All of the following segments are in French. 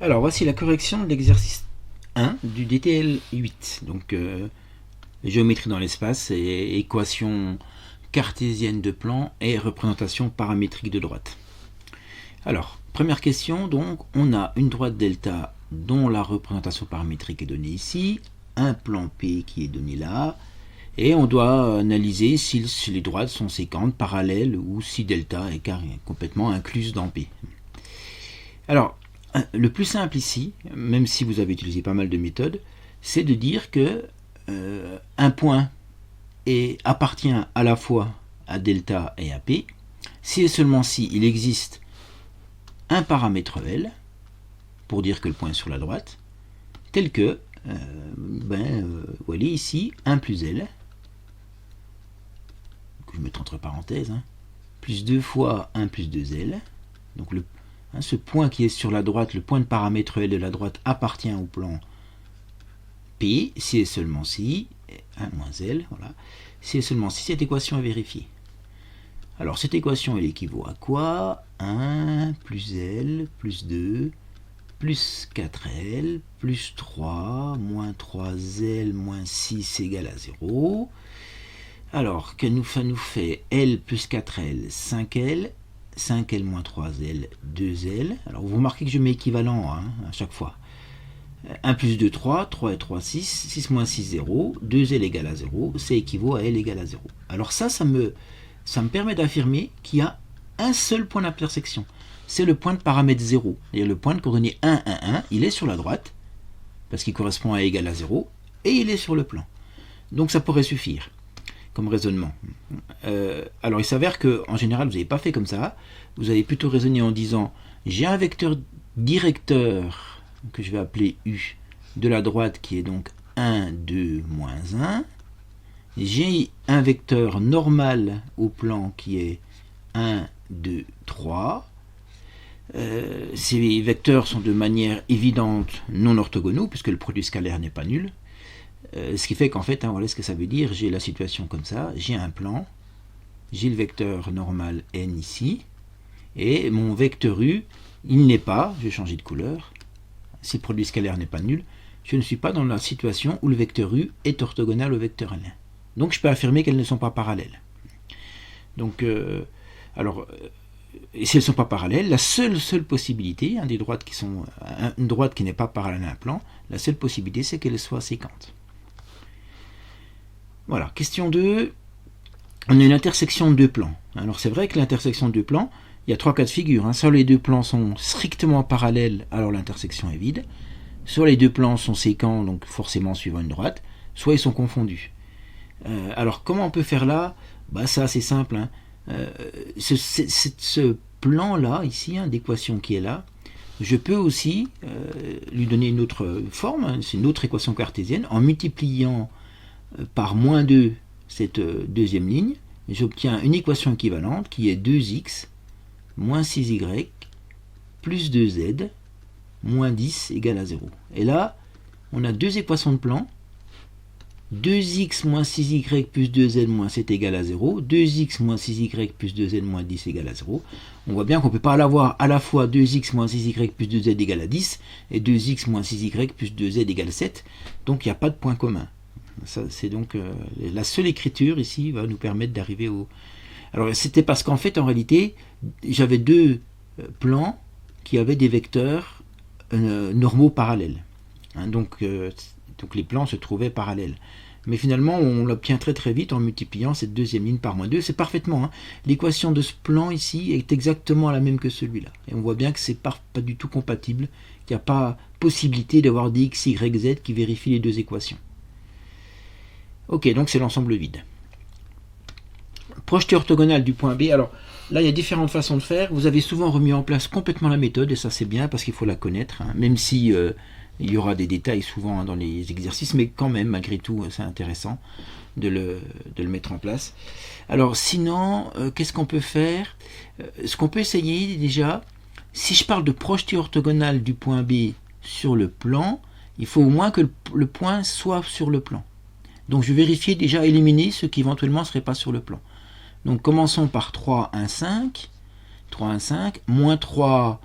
Alors voici la correction de l'exercice 1 du DTL 8. Donc géométrie dans l'espace et équation cartésienne de plan et représentation paramétrique de droite. Alors, première question, donc on a une droite delta dont la représentation paramétrique est donnée ici, un plan P qui est donné là, et on doit analyser si les droites sont séquentes, parallèles, ou si delta est complètement incluse dans P. Alors, le plus simple ici, même si vous avez utilisé pas mal de méthodes, c'est de dire que un point appartient à la fois à delta et à P, si et seulement si il existe un paramètre L, pour dire que le point est sur la droite, tel que, vous voyez ici, 1 plus L, que je mets entre parenthèses, plus 2 fois 1 plus 2L, donc ce point qui est sur la droite, le point de paramètre L de la droite appartient au plan P, si et seulement si, 1 moins L, voilà, si et seulement si cette équation est vérifiée. Alors cette équation elle équivaut à quoi? 1 plus L plus 2 plus 4L plus 3 moins 3L moins 6 égale à 0. Alors que ça nous fait L plus 4L 5L, 5L moins 3L, 2L. Alors vous remarquez que je mets équivalent à chaque fois. 1 plus 2, 3, 3 et 3, 6, 6 moins 6, 0, 2L égale à 0, c'est équivaut à L égale à 0. Alors ça me permet d'affirmer qu'il y a un seul point d'intersection. C'est le point de paramètre 0. C'est-à-dire le point de coordonnée 1, 1, 1, il est sur la droite, parce qu'il correspond à égal à 0, et il est sur le plan. Donc ça pourrait suffire comme raisonnement. Alors il s'avère qu'en général, vous n'avez pas fait comme ça. Vous avez plutôt raisonné en disant, j'ai un vecteur directeur, que je vais appeler U, de la droite, qui est donc 1, 2, moins 1. J'ai un vecteur normal au plan qui est 1, 2, 3. Ces vecteurs sont de manière évidente non orthogonaux, puisque le produit scalaire n'est pas nul. Ce qui fait qu'en fait, voilà ce que ça veut dire, j'ai la situation comme ça, j'ai un plan, j'ai le vecteur normal n ici, et mon vecteur u, il n'est pas, je vais changer de couleur, si le produit scalaire n'est pas nul, je ne suis pas dans la situation où le vecteur u est orthogonal au vecteur n. Donc je peux affirmer qu'elles ne sont pas parallèles. Donc, et si elles ne sont pas parallèles, la seule possibilité, des droites qui sont, une droite qui n'est pas parallèle à un plan, la seule possibilité c'est qu'elle soit séquente. Voilà, question 2, on a une intersection de deux plans. Alors c'est vrai que l'intersection de deux plans, il y a trois cas de figure. Soit les deux plans sont strictement parallèles, alors l'intersection est vide. Soit les deux plans sont séquents, donc forcément suivant une droite, soit ils sont confondus. Alors comment on peut faire là? Ça c'est simple. Ce plan-là, ici, d'équation qui est là, je peux aussi lui donner une autre forme, c'est une autre équation cartésienne, en multipliant par moins 2 cette deuxième ligne, j'obtiens une équation équivalente qui est 2x moins 6y plus 2z moins 10 égale à 0. Et là, on a deux équations de plan, 2x moins 6y plus 2z moins 7 égale à 0, 2x moins 6y plus 2z moins 10 égale à 0. On voit bien qu'on ne peut pas avoir à la fois 2x moins 6y plus 2z égale à 10 et 2x moins 6y plus 2z égale à 7, donc il n'y a pas de point commun. C'est donc la seule écriture ici va nous permettre d'arriver au... Alors c'était parce qu'en fait en réalité j'avais deux plans qui avaient des vecteurs normaux parallèles. Donc les plans se trouvaient parallèles. Mais finalement on l'obtient très très vite en multipliant cette deuxième ligne par moins 2. C'est parfaitement. L'équation de ce plan ici est exactement la même que celui-là. Et on voit bien que c'est pas du tout compatible, qu'il n'y a pas possibilité d'avoir des x, y, z qui vérifient les deux équations. Ok, donc c'est l'ensemble vide. Projeté orthogonal du point B. Alors là, il y a différentes façons de faire. Vous avez souvent remis en place complètement la méthode, et ça c'est bien parce qu'il faut la connaître, même si il y aura des détails souvent dans les exercices, mais quand même, malgré tout, c'est intéressant de le mettre en place. Alors sinon, qu'est-ce qu'on peut faire? Ce qu'on peut essayer déjà, si je parle de projeté orthogonal du point B sur le plan, il faut au moins que le point soit sur le plan. Donc je vais vérifier déjà éliminer ce qui éventuellement ne serait pas sur le plan. Donc commençons par 3, 1, 5. 3, 1, 5. Moins 3,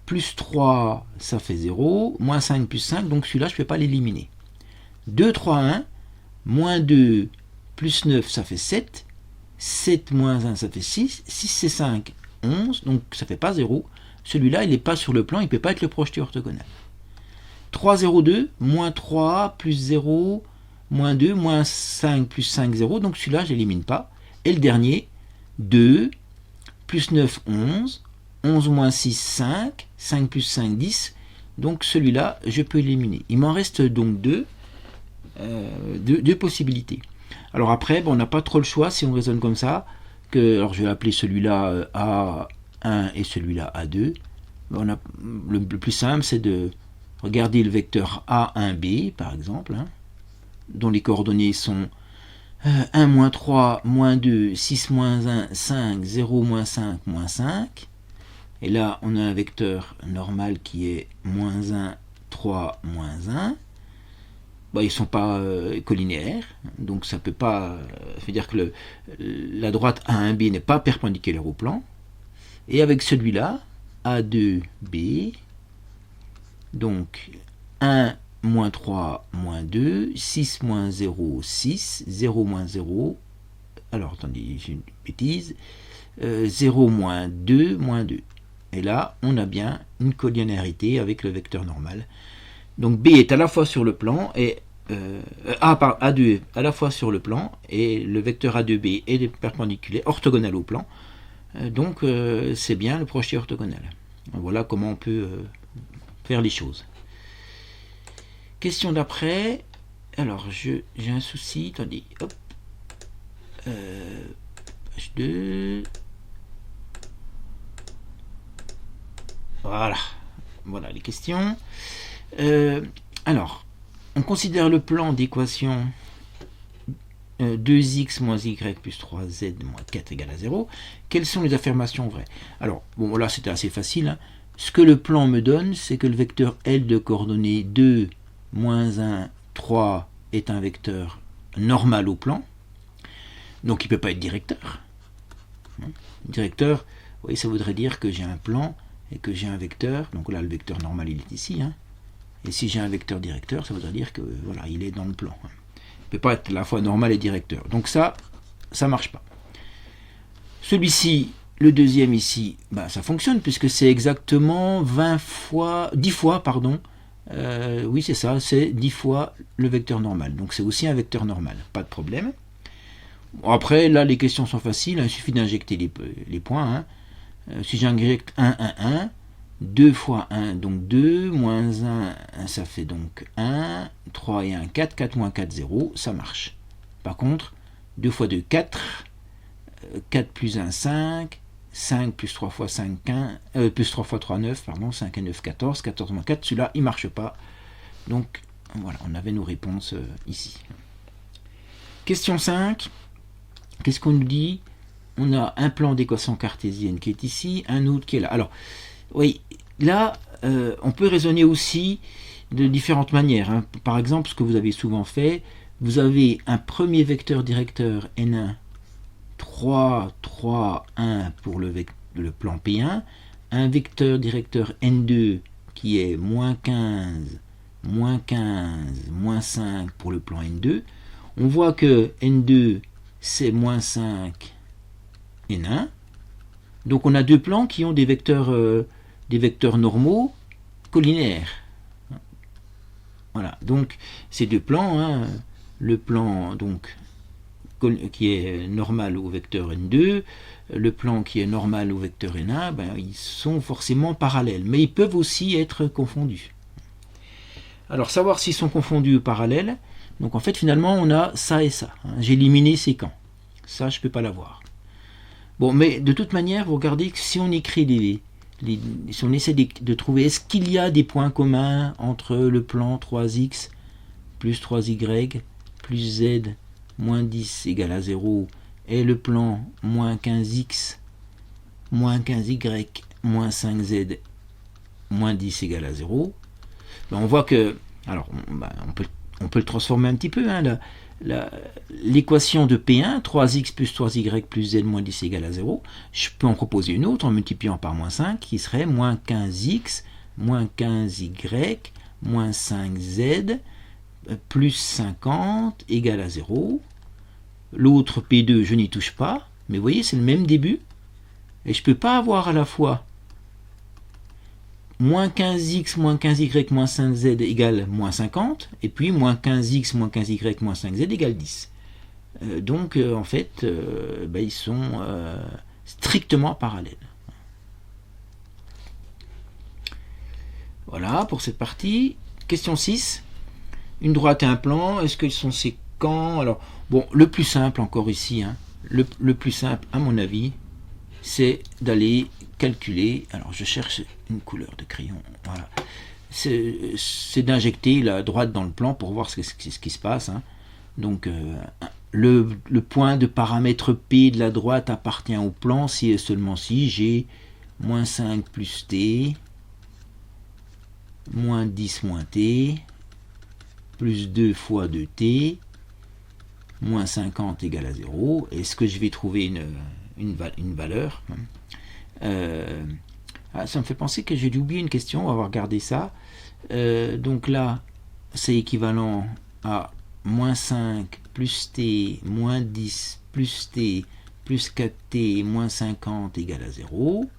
plus 3, ça fait 0, moins 5 plus 5, donc celui-là, je ne peux pas l'éliminer. 2, 3, 1, moins 2 plus 9, ça fait 7, 7 moins 1, ça fait 6, 6 et 5, 11, donc ça ne fait pas 0. Celui-là, il n'est pas sur le plan, il ne peut pas être le projeté orthogonal. 3, 0, 2, moins 3, plus 0, moins 2, moins 5, plus 5, 0, donc celui-là, je l'élimine pas. Et le dernier, 2, plus 9, 11, 11 moins 6, 5, 5 plus 5, 10, donc celui-là, je peux l'éliminer. Il m'en reste donc deux possibilités. Alors après, bon, on n'a pas trop le choix si on raisonne comme ça, alors je vais appeler celui-là A1 et celui-là A2. Le plus simple, c'est de regarder le vecteur A1B, par exemple, hein, dont les coordonnées sont 1, moins 3, moins 2, 6, moins 1, 5, 0, moins 5, moins 5. Et là, on a un vecteur normal qui est moins 1, 3, moins 1. Bon, ils ne sont pas collinéaires, donc ça peut pas... ça veut dire que la droite A1B n'est pas perpendiculaire au plan. Et avec celui-là, A2B, donc 1, moins 3, moins 2, 6, moins 0, 6, 0, moins 0, alors attendez, j'ai une bêtise, 0, moins 2, moins 2. Et là, on a bien une collinéarité avec le vecteur normal. Donc B est à la fois sur le plan et A2 est à la fois sur le plan et le vecteur A2B est perpendiculaire, orthogonal au plan. Donc c'est bien le projeté orthogonal. Voilà comment on peut faire les choses. Question d'après. Alors j'ai un souci. Attendez. Hop. Page 2. Voilà les questions. Alors, on considère le plan d'équation 2x moins y plus 3z moins 4 égale à 0. Quelles sont les affirmations vraies? Alors, bon, là c'était assez facile. Hein. Ce que le plan me donne, c'est que le vecteur L de coordonnées 2, moins 1, 3 est un vecteur normal au plan. Donc il ne peut pas être directeur. Directeur, vous voyez, ça voudrait dire que j'ai un plan et que j'ai un vecteur. Donc là, le vecteur normal, il est ici. Hein. Et si j'ai un vecteur directeur, ça voudrait dire que voilà, il est dans le plan. Il ne peut pas être à la fois normal et directeur. Donc ça ne marche pas. Celui-ci, le deuxième ici, bah, ça fonctionne puisque c'est exactement 10 fois, oui c'est ça, c'est 10 fois le vecteur normal. Donc c'est aussi un vecteur normal, pas de problème. Bon, après, là, les questions sont faciles, hein, il suffit d'injecter les points. Hein. Si j'injecte 1, 1, 1, 2 fois 1, donc 2, moins 1, ça fait donc 1, 3 et 1, 4, 4 moins 4, 0, ça marche. Par contre, 2 fois 2, 4, 4 plus 1, 5, 5 plus 3 fois 5, 15, plus 3 fois 3, 9, pardon, 5 et 9, 14, 14 moins 4, celui-là, il ne marche pas. Donc, voilà, on avait nos réponses ici. Question 5, qu'est-ce qu'on nous dit? On a un plan d'équation cartésienne qui est ici, un autre qui est là. Alors, oui, là, on peut raisonner aussi de différentes manières. Hein. Par exemple, ce que vous avez souvent fait, vous avez un premier vecteur directeur N1, 3, 3, 1 pour le plan P1, un vecteur directeur N2 qui est moins 15, moins 15, moins 5 pour le plan N2. On voit que N2, c'est moins 5, N1. Donc on a deux plans qui ont des vecteurs normaux collinaires. Voilà, donc ces deux plans, hein, le plan donc, qui est normal au vecteur N2, le plan qui est normal au vecteur N1, ben, ils sont forcément parallèles, mais ils peuvent aussi être confondus. Alors savoir s'ils sont confondus ou parallèles, donc en fait finalement on a ça et ça. Hein. J'ai éliminé ces camps. Ça je ne peux pas l'avoir. Bon, mais de toute manière, vous regardez que si on écrit si on essaie de trouver est-ce qu'il y a des points communs entre le plan 3x plus 3y plus z moins 10 égale à 0 et le plan moins 15x moins 15y moins 5z moins 10 égale à 0, ben on voit que, alors on peut on peut le transformer un petit peu, hein, l'équation de P1, 3x plus 3y plus z moins 10 égale à 0, je peux en proposer une autre en multipliant par moins 5, qui serait moins 15x, moins 15y, moins 5z, plus 50 égale à 0. L'autre P2, je n'y touche pas, mais vous voyez, c'est le même début. Et je ne peux pas avoir à la fois moins 15x, moins 15y, moins 5z égale moins 50, et puis moins 15x, moins 15y, moins 5z égale 10. Donc, en fait, ils sont strictement parallèles. Voilà pour cette partie. Question 6. Une droite et un plan, est-ce qu'ils sont séquents? Alors, bon, le plus simple encore ici, hein, le plus simple à mon avis, c'est d'aller calculer, alors je cherche une couleur de crayon, voilà, c'est d'injecter la droite dans le plan pour voir ce qui se passe, hein. Donc le point de paramètre P de la droite appartient au plan si et seulement si j'ai moins 5 plus T, moins 10 moins T, plus 2 fois 2T, moins 50 égale à 0. Est-ce que je vais trouver une valeur? Ça me fait penser que j'ai oublié une question, on va regarder ça. Donc là, c'est équivalent à moins 5 plus T, moins 10 plus T, plus 4T, moins 50 égale à 0.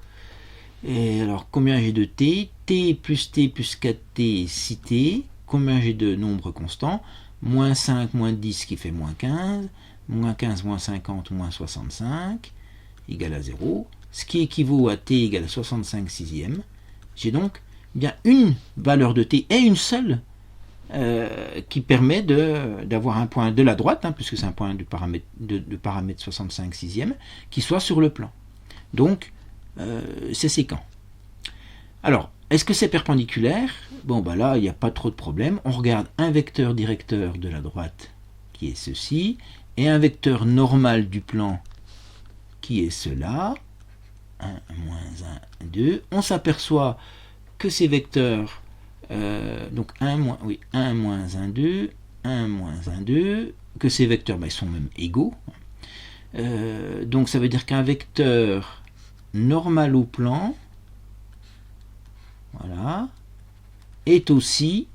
Et alors, combien j'ai de T? T plus 4T, 6T. Combien j'ai de nombres constants? Moins 5, moins 10 qui fait moins 15, moins 15, moins 50, moins 65, égale à 0, ce qui équivaut à t égale à 65 sixièmes. J'ai donc bien une valeur de t, et une seule, qui permet d'avoir un point de la droite, hein, puisque c'est un point de paramètre 65 sixièmes, qui soit sur le plan. Donc, c'est séquent. Alors, est-ce que c'est perpendiculaire? Bon, là, il n'y a pas trop de problème. On regarde un vecteur directeur de la droite, qui est ceci, et un vecteur normal du plan, qui est cela. 1, moins 1, 2. On s'aperçoit que ces vecteurs, donc 1, moins 1, 2, 1, moins 1, 2, que ces vecteurs, ils sont même égaux. Donc, ça veut dire qu'un vecteur normal au plan, voilà, est aussi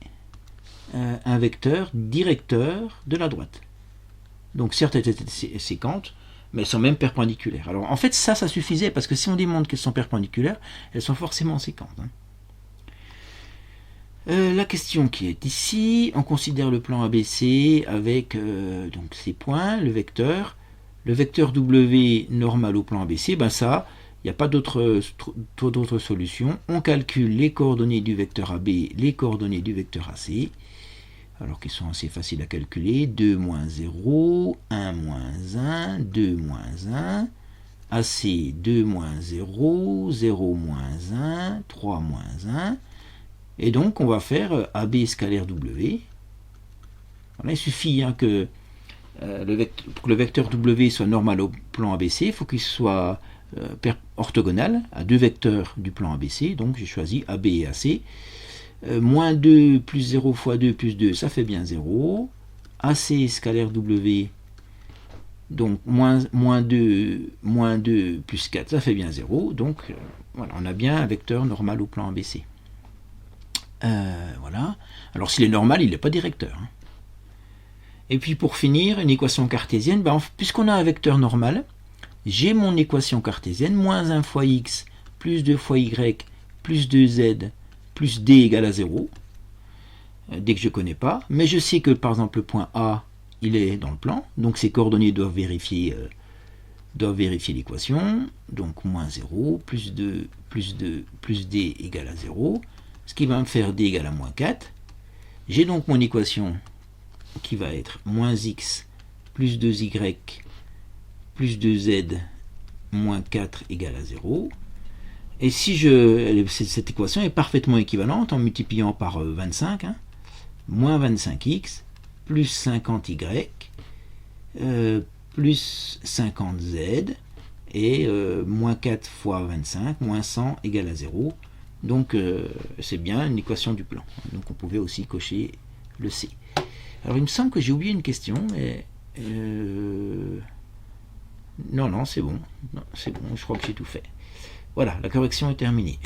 un vecteur directeur de la droite. Donc certes, elles étaient séquentes, mais elles sont même perpendiculaires. Alors en fait, ça suffisait, parce que si on démontre qu'elles sont perpendiculaires, elles sont forcément séquentes, hein. La question qui est ici, on considère le plan ABC avec donc ces points, le vecteur W normal au plan ABC, ça, il n'y a pas d'autre solution. On calcule les coordonnées du vecteur AB, les coordonnées du vecteur AC, alors qu'ils sont assez faciles à calculer. 2 moins 0, 1 moins 1, 2 moins 1, AC 2 moins 0, 0 moins 1, 3 moins 1. Et donc on va faire AB scalaire W. Voilà, il suffit que pour que le vecteur W soit normal au plan ABC, il faut qu'il soit orthogonal à deux vecteurs du plan ABC. Donc j'ai choisi AB et AC. Moins 2 plus 0 fois 2 plus 2, ça fait bien 0. AC scalaire W, donc moins 2 plus 4, ça fait bien 0. Donc voilà, on a bien un vecteur normal au plan ABC. Voilà. Alors s'il est normal, il n'est pas directeur, hein. Et puis pour finir, une équation cartésienne, puisqu'on a un vecteur normal, j'ai mon équation cartésienne, moins 1 fois x, plus 2 fois y, plus 2z, plus d égale à 0, dès que je ne connais pas. Mais je sais que, par exemple, le point A, il est dans le plan, donc ces coordonnées doivent vérifier l'équation. Donc moins 0, plus 2, plus d égale à 0, ce qui va me faire d égale à moins 4. J'ai donc mon équation qui va être moins x, plus 2y, plus 2z, moins 4 égale à 0. Et si cette équation est parfaitement équivalente en multipliant par 25, hein, moins 25x, plus 50y, plus 50z, et moins 4 fois 25, moins 100 égale à 0. Donc c'est bien une équation du plan. Donc on pouvait aussi cocher le C. Alors il me semble que j'ai oublié une question, mais... Non, c'est bon. Non, c'est bon, je crois que j'ai tout fait. Voilà, la correction est terminée.